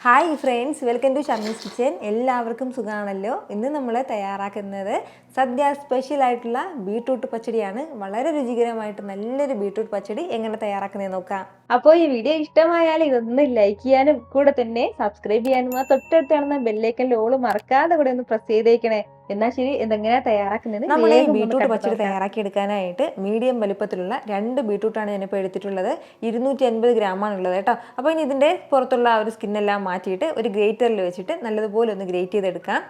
Hi friends, welcome to Shamees kitchen. എല്ലാവർക്കും സുഖമാണല്ലോ. ഇന്ന് നമ്മൾ തയ്യാറാക്കുന്നത് സദ്യ സ്പെഷ്യലായിട്ടുള്ള ബീട്രൂട്ട് പച്ചടിയാണ്. വളരെ രുചികരമായിട്ട് നല്ലൊരു ബീട്രൂട്ട് പച്ചടി എങ്ങനെ തയ്യാറാക്കുന്നത് നോക്കാം. അപ്പോൾ ഈ വീഡിയോ ഇഷ്ടമായാൽ ഇതൊന്ന് ലൈക്ക് ചെയ്യാനും കൂടെ തന്നെ സബ്സ്ക്രൈബ് ചെയ്യാനും ആ തൊട്ടടുത്ത് കാണുന്ന ബെല്ലൈക്കനിൽ ഓൾ മറക്കാതെ കൂടെ ഒന്ന് പ്രസ് ചെയ്തേക്കണേ. എന്നാൽ ശരി, ഇതെങ്ങനെയാണ് തയ്യാറാക്കുന്നത്? നമ്മൾ ഈ ബീട്രൂട്ട് പച്ചടി തയ്യാറാക്കി എടുക്കാനായിട്ട് മീഡിയം വലുപ്പത്തിലുള്ള 2 ബീട്രൂട്ടാണ് ഞാനിപ്പോൾ എടുത്തിട്ടുള്ളത്. 250 ഗ്രാമാണുള്ളത് കേട്ടോ. അപ്പോൾ ഇനി ഇതിൻ്റെ പുറത്തുള്ള ആ ഒരു സ്കിന്നെല്ലാം മാറ്റിയിട്ട് ഒരു ഗ്രേറ്ററിൽ വെച്ചിട്ട് നല്ലതുപോലെ ഒന്ന് ഗ്രേറ്റ് ചെയ്തെടുക്കാം.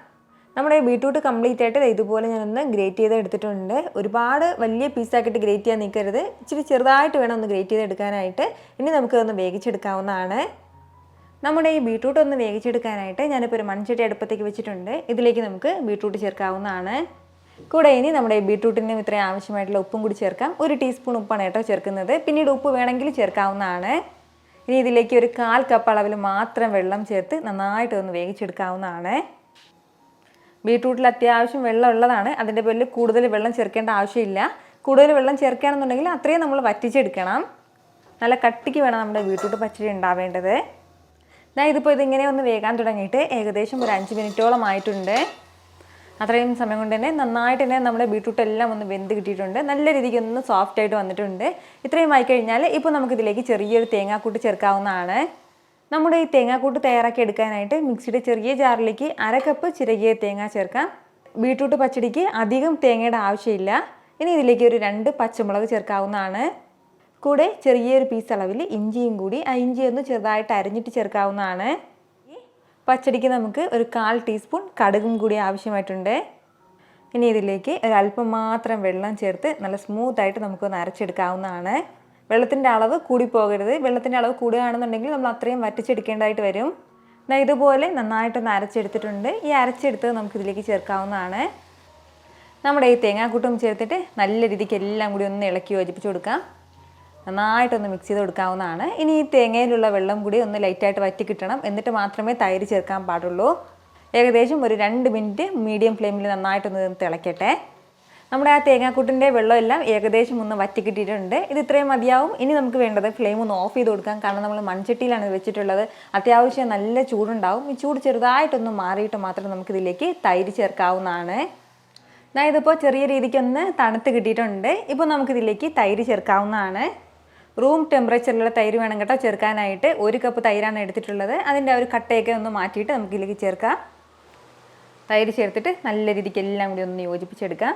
നമ്മുടെ ബീട്രൂട്ട് കംപ്ലീറ്റ് ആയിട്ട് ഇതുപോലെ ഞാനൊന്ന് ഗ്രേറ്റ് ചെയ്ത് എടുത്തിട്ടുണ്ട്. ഒരുപാട് വലിയ പീസാക്കിയിട്ട് ഗ്രേറ്റ് ചെയ്യാൻ നിൽക്കരുത്, ഇച്ചിരി ചെറുതായിട്ട് വേണം ഒന്ന് ഗ്രേറ്റ് ചെയ്തെടുക്കാനായിട്ട്. ഇനി നമുക്കതൊന്ന് വേവിച്ചെടുക്കാവുന്നതാണ്. നമ്മുടെ ഈ ബീട്രൂട്ട് ഒന്ന് വേവിച്ചെടുക്കാനായിട്ട് ഞാനിപ്പോൾ ഒരു മൺചട്ടി അടുപ്പത്തേക്ക് വെച്ചിട്ടുണ്ട്. ഇതിലേക്ക് നമുക്ക് ബീട്രൂട്ട് ചേർക്കാവുന്നതാണ്. കൂടെ ഇനി നമ്മുടെ ഈ ബീട്രൂട്ടിന് ഇത്രയും ആവശ്യമായിട്ടുള്ള ഉപ്പും കൂടി ചേർക്കാം. 1 ടീസ്പൂൺ ഉപ്പാണ് കേട്ടോ ചേർക്കുന്നത്. പിന്നീട് ഉപ്പ് വേണമെങ്കിൽ ചേർക്കാവുന്നതാണ്. ഇനി ഇതിലേക്ക് ഒരു 1/4 കപ്പ് അളവിൽ മാത്രം വെള്ളം ചേർത്ത് നന്നായിട്ടൊന്ന് വേവിച്ചെടുക്കാവുന്നതാണ്. ബീട്രൂട്ടിൽ അത്യാവശ്യം വെള്ളം ഉള്ളതാണ്, അതിൻ്റെ പേരിൽ കൂടുതൽ വെള്ളം ചേർക്കേണ്ട ആവശ്യമില്ല. കൂടുതൽ വെള്ളം ചേർക്കുകയാണെന്നുണ്ടെങ്കിൽ അത്രയും നമ്മൾ വറ്റിച്ചെടുക്കണം. നല്ല കട്ടിക്ക് വേണം നമ്മുടെ ബീട്രൂട്ട് പച്ചടി ഉണ്ടാവേണ്ടത്. ഇതിപ്പോൾ ഇതിങ്ങനെ ഒന്ന് വേകാൻ തുടങ്ങിയിട്ട് ഏകദേശം ഒരു 5 മിനിറ്റോളം ആയിട്ടുണ്ട്. അത്രയും സമയം കൊണ്ട് തന്നെ നന്നായിട്ട് തന്നെ നമ്മുടെ ബീട്രൂട്ട് എല്ലാം ഒന്ന് വെന്ത് കിട്ടിയിട്ടുണ്ട്. നല്ല രീതിക്ക് ഒന്ന് സോഫ്റ്റ് ആയിട്ട് വന്നിട്ടുണ്ട്. ഇത്രയും ആയിക്കഴിഞ്ഞാൽ ഇപ്പോൾ നമുക്കിതിലേക്ക് ചെറിയൊരു തേങ്ങാക്കൂട്ട് ചേർക്കാവുന്നതാണ്. നമ്മുടെ ഈ തേങ്ങാക്കൂട്ട് തയ്യാറാക്കി എടുക്കാനായിട്ട് മിക്സിയുടെ ചെറിയ ജാറിലേക്ക് 1/2 കപ്പ് ചിരകിയ തേങ്ങ ചേർക്കാം. ബീട്രൂട്ട് പച്ചടിക്ക് അധികം തേങ്ങയുടെ ആവശ്യമില്ല. ഇനി ഇതിലേക്ക് ഒരു 2 പച്ചമുളക് ചേർക്കാവുന്നതാണ്. കൂടെ ചെറിയൊരു പീസ് അളവിൽ ഇഞ്ചിയും കൂടി, ആ ഇഞ്ചി ഒന്ന് ചെറുതായിട്ട് അരിഞ്ഞിട്ട് ചേർക്കാവുന്നതാണ്. പച്ചടിക്ക് നമുക്ക് ഒരു 1/4 ടീസ്പൂൺ കടുകും കൂടി ആവശ്യമായിട്ടുണ്ട്. ഇനി ഇതിലേക്ക് ഒരല്പം മാത്രം വെള്ളം ചേർത്ത് നല്ല സ്മൂത്തായിട്ട് നമുക്കൊന്ന് അരച്ചെടുക്കാവുന്നതാണ്. വെള്ളത്തിൻ്റെ അളവ് കൂടി പോകരുത്. വെള്ളത്തിൻ്റെ അളവ് കൂടുകയാണെന്നുണ്ടെങ്കിൽ നമ്മൾ അത്രയും വറ്റിച്ചെടുക്കേണ്ടതായിട്ട് വരും. ഇതുപോലെ നന്നായിട്ടൊന്ന് അരച്ചെടുത്തിട്ടുണ്ട്. ഈ അരച്ചെടുത്തത് നമുക്കിതിലേക്ക് ചേർക്കാവുന്നതാണ്. നമ്മുടെ ഈ തേങ്ങാക്കൂട്ടും ചേർത്തിട്ട് നല്ല രീതിക്ക് എല്ലാം കൂടി ഒന്ന് ഇളക്കി യോജിപ്പിച്ച് കൊടുക്കാം. നന്നായിട്ടൊന്ന് മിക്സ് ചെയ്ത് കൊടുക്കാവുന്നതാണ്. ഇനി ഈ തേങ്ങയിലുള്ള വെള്ളം കൂടി ഒന്ന് ലൈറ്റായിട്ട് വറ്റി കിട്ടണം. എന്നിട്ട് മാത്രമേ തൈര് ചേർക്കാൻ പാടുള്ളൂ. ഏകദേശം ഒരു 2 മിനിറ്റ് മീഡിയം ഫ്ലെയിമിൽ നന്നായിട്ടൊന്ന് തിളയ്ക്കട്ടെ. നമ്മുടെ ആ തേങ്ങാക്കൂട്ടിൻ്റെ വെള്ളമെല്ലാം ഏകദേശം ഒന്ന് വറ്റി കിട്ടിയിട്ടുണ്ട്. ഇത് ഇത്രയും മതിയാവും. ഇനി നമുക്ക് വേണ്ടത് ഫ്ലെയിം ഒന്ന് ഓഫ് ചെയ്ത് കൊടുക്കാം. കാരണം നമ്മൾ മൺചട്ടിയിലാണ് ഇത് വെച്ചിട്ടുള്ളത്. അത്യാവശ്യം നല്ല ചൂടുണ്ടാവും. ഈ ചൂട് ചെറുതായിട്ടൊന്ന് മാറിയിട്ട് മാത്രം നമുക്കിതിലേക്ക് തൈര് ചേർക്കാവുന്നതാണ്. ഇതിപ്പോൾ ചെറിയ രീതിക്കൊന്ന് തണുത്ത് കിട്ടിയിട്ടുണ്ട്. ഇപ്പോൾ നമുക്കിതിലേക്ക് തൈര് ചേർക്കാവുന്നതാണ്. റൂം ടെമ്പറേച്ചറിലുള്ള തൈര് വേണം കേട്ടോ ചേർക്കാനായിട്ട്. 1 കപ്പ് തൈരാണ് എടുത്തിട്ടുള്ളത്. അതിൻ്റെ ആ ഒരു കട്ടയൊക്കെ ഒന്ന് മാറ്റിയിട്ട് നമുക്കിതിലേക്ക് ചേർക്കാം. തൈര് ചേർത്തിട്ട് നല്ല രീതിക്ക് എല്ലാം കൂടി ഒന്ന് യോജിപ്പിച്ചെടുക്കാം.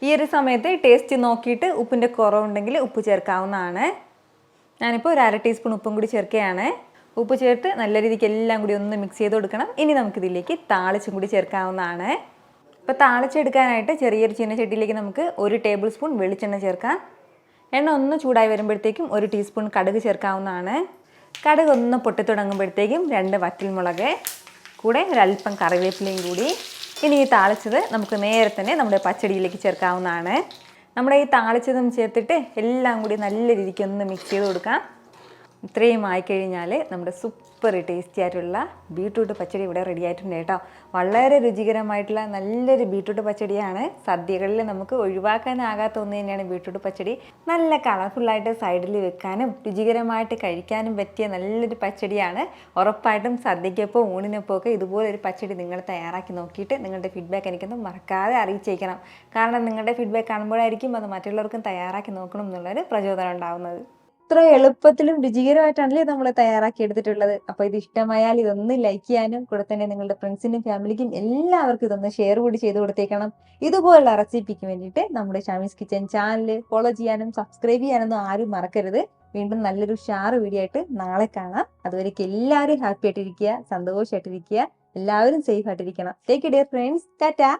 ഈ ഒരു സമയത്ത് ടേസ്റ്റ് നോക്കിയിട്ട് ഉപ്പിൻ്റെ കുറവുണ്ടെങ്കിൽ ഉപ്പ് ചേർക്കാവുന്നതാണ്. ഞാനിപ്പോൾ ഒരു 1/2 ടീസ്പൂൺ ഉപ്പും കൂടി ചേർക്കുകയാണ്. ഉപ്പ് ചേർത്ത് നല്ല രീതിക്ക് എല്ലാം കൂടി ഒന്ന് മിക്സ് ചെയ്ത് കൊടുക്കണം. ഇനി നമുക്കിതിലേക്ക് താളിച്ചും കൂടി ചേർക്കാവുന്നതാണ്. ഇപ്പോൾ താളിച്ചെടുക്കാനായിട്ട് ചെറിയൊരു ചീനച്ചട്ടിയിലേക്ക് നമുക്ക് 1 ടേബിൾ സ്പൂൺ വെളിച്ചെണ്ണ ചേർക്കാം. എണ്ണ ഒന്ന് ചൂടായി വരുമ്പോഴത്തേക്കും 1 ടീസ്പൂൺ കടുക് ചേർക്കാവുന്നതാണ്. കടുക് ഒന്ന് പൊട്ടി തുടങ്ങുമ്പോഴത്തേക്കും 2 വറ്റൽമുളക്, കൂടെ ഒരല്പം കറിവേപ്പിലയും കൂടി. ഇനി ഈ താളിച്ചത് നമുക്ക് നേരെ തന്നെ നമ്മുടെ പച്ചടിയിലേക്ക് ചേർക്കാവുന്നതാണ്. നമ്മുടെ ഈ താളിച്ചതും ചേർത്തിട്ട് എല്ലാം കൂടി നല്ല രീതിക്ക് ഒന്ന് മിക്സ് ചെയ്ത് കൊടുക്കാം. ഇത്രയും ആയിക്കഴിഞ്ഞാൽ നമ്മുടെ സൂപ്പർ ടേസ്റ്റി ആയിട്ടുള്ള ബീട്രൂട്ട് പച്ചടി ഇവിടെ റെഡി ആയിട്ടുണ്ട് കേട്ടോ. വളരെ രുചികരമായിട്ടുള്ള നല്ലൊരു ബീട്രൂട്ട് പച്ചടിയാണ്. സദ്യകളിൽ നമുക്ക് ഒഴിവാക്കാനാകാത്ത ഒന്ന് തന്നെയാണ് ബീട്രൂട്ട് പച്ചടി. നല്ല കളർഫുള്ളായിട്ട് സൈഡിൽ വെക്കാനും രുചികരമായിട്ട് കഴിക്കാനും പറ്റിയ നല്ലൊരു പച്ചടിയാണ്. ഉറപ്പായിട്ടും സദ്യക്കൊപ്പം ഊണിനൊപ്പം ഒക്കെ ഇതുപോലൊരു പച്ചടി നിങ്ങൾ തയ്യാറാക്കി നോക്കിയിട്ട് നിങ്ങളുടെ ഫീഡ്ബാക്ക് എനിക്കൊന്ന് മറക്കാതെ അറിയിച്ചേക്കണം. കാരണം നിങ്ങളുടെ ഫീഡ്ബാക്ക് കാണുമ്പോഴായിരിക്കും അത് മറ്റുള്ളവർക്കും തയ്യാറാക്കി നോക്കണം എന്നുള്ളൊരു പ്രചോദനം ഉണ്ടാകുന്നത്. ഇത്ര എളുപ്പത്തിലും രുചികരമായിട്ടാണല്ലേ നമ്മൾ തയ്യാറാക്കി എടുത്തിട്ടുള്ളത്. അപ്പോൾ ഇത് ഇഷ്ടമായാൽ ഇതൊന്ന് ലൈക്ക് ചെയ്യാനും കൂടെ തന്നെ നിങ്ങളുടെ ഫ്രണ്ട്സിനും ഫാമിലിക്കും എല്ലാവർക്കും ഇതൊന്ന് ഷെയർ കൂടി ചെയ്ത് കൊടുത്തേക്കണം. ഇതുപോലുള്ള റെസിപ്പിക്ക് വേണ്ടിയിട്ട് നമ്മുടെ ഷമീസ് കിച്ചൻ ചാനൽ ഫോളോ ചെയ്യാനും സബ്സ്ക്രൈബ് ചെയ്യാനൊന്നും ആരും മറക്കരുത്. വീണ്ടും നല്ലൊരു ഷാറ് വീഡിയോ ആയിട്ട് നാളെ കാണാം. അതുവരേക്ക് എല്ലാവരും ഹാപ്പി ആയിട്ടിരിക്കുക, സന്തോഷമായിട്ടിരിക്കുക, എല്ലാവരും സേഫ് ആയിട്ടിരിക്കണം. Take care friends. ടാറ്റാ.